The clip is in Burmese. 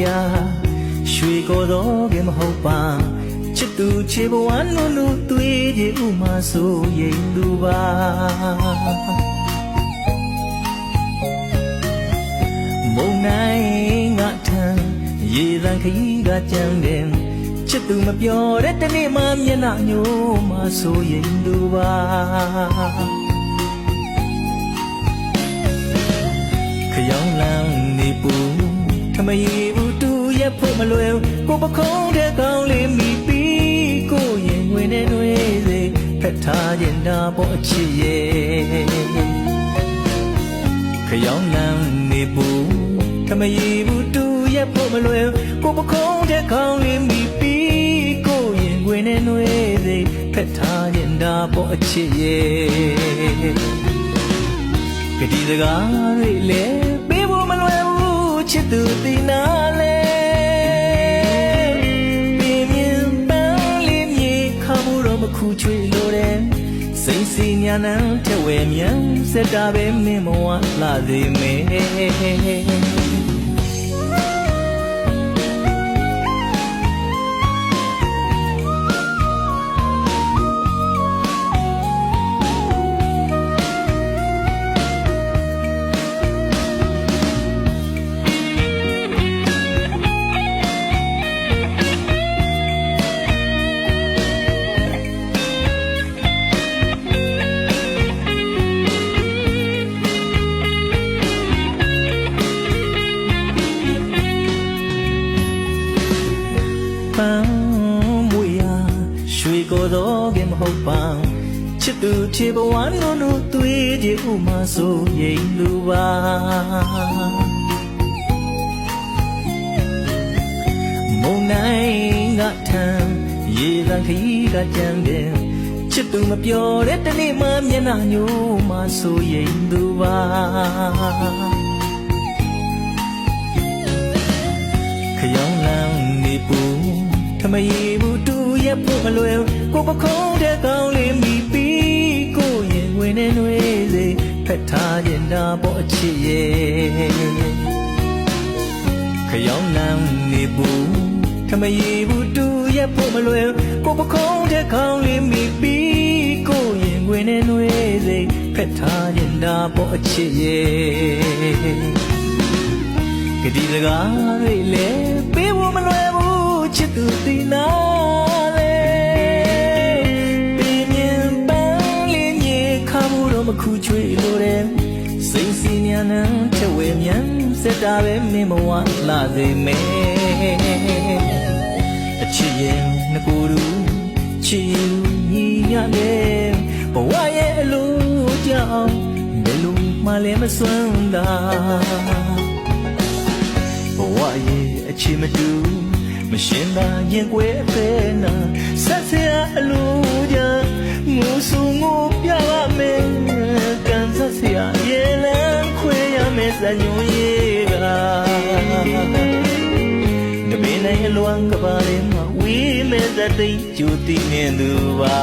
ရာရွှေကိုတော့ကမဟုတ်ပါချစ်သူချေဘဝနုနုသွေးကြည်ဥမာဆိုရင်သူပါမုံနိုင်ငါထံရေတံခရီးကကြံတယ်ချစ်သူမပြောတဲ့တနေ့မှမျက်နှာညို့မှဆိုရင်သူပါခရောင်းလန်းနေပူထမရီဘူးတူရက်ဖို့မလွယ်ကိုပခုံးတဲ့ကောင်းလေးမိပြီးကိုရင်ဝင်နေတွေစေဖက်ထားခြင်းတာပေါ်အချစ်ရဲ့ခရောင်းလန်းနေပူထမရီဘူးတူရက်ဖို့မလွယ်ကိုပခုံးတဲ့ကောင်းလေးမိပြီးကိုရင်ဝင်နေတွေစေဖက်ထားခြင်းတာပေါ်အချစ်ရဲ့ကတိစကားတွေလေပေးဖို့မလွယ်ဘူးချစ်သူဒီနာလေပြင်းပြင်းပန်းလေးမြေခါမှုတော့မခုချွေလို့တယ်စိတ်စီညာနံထက်ဝဲမြန်စက်တာပဲမင်းမဝလာသေးမေမွေရရွှေကိုတော့ကမဟုတ်ပါချစ်သူချေဘဝနုနုသွေးကြည်ဥမာဆိုရင်လူပါမုံနိုင်ငါထံရေတံခရီးကကြံတယ်ချစ်သူမပြောတဲ့တနေ့မှမျက်နှာညို့မှဆိုရင်သူပါခရောင်းလန်းနေပူထမရီဘူးတူရက်ဖို့မလွယ်ကိုပခုံးတဲ့ကောင်းလေးမိပြီးကိုရင်ဝင်နေတွေစေဖက်ထားခြင်းတာပေါ်အချစ်ရဲ့ခရောင်းလန်းနေပူထမရီဘူးတူရက်ဖို့မလွယ်ကိုပခုံးတဲ့ကောင်းလေးမိပြီးကိုရင်ဝင်နေတွေစေဖက်ထားခြင်းတာပေါ်အချစ်ရဲ့ကတိစကားတွေလေပေးဖို့မလွယ်ဘူးချစ်သူဒီနာလေပြင်းပြင်းပန်းလေးမြေခါမှုတော့မခုချွေလို့တယ်စိတ်စီညာနံထက်ဝဲမြန်စက်တာပဲမင်းမဝလာသေးမေအချစ်ရဲ့ငကိုယ်သူချစ်ယူညီရတယ်ဘဝရဲ့အလိုကြောင့်ဘယ်လိုမှလည်းမစွမ်းတာဘဝရဲ့အချစ်မတူမရှင်းသာရင်ကွယ်ဖဲနာဆက်စရာအလိုကြငိုဆူငိုပြပါမယ်ကန်ဆက်စရာရေလန်းခွေရမယ်စညွန်ရေကတမင်းနဲ့လွမ်းကပါရင်ဝီးမဲ့တဲ့ကျူတီနေသူပါ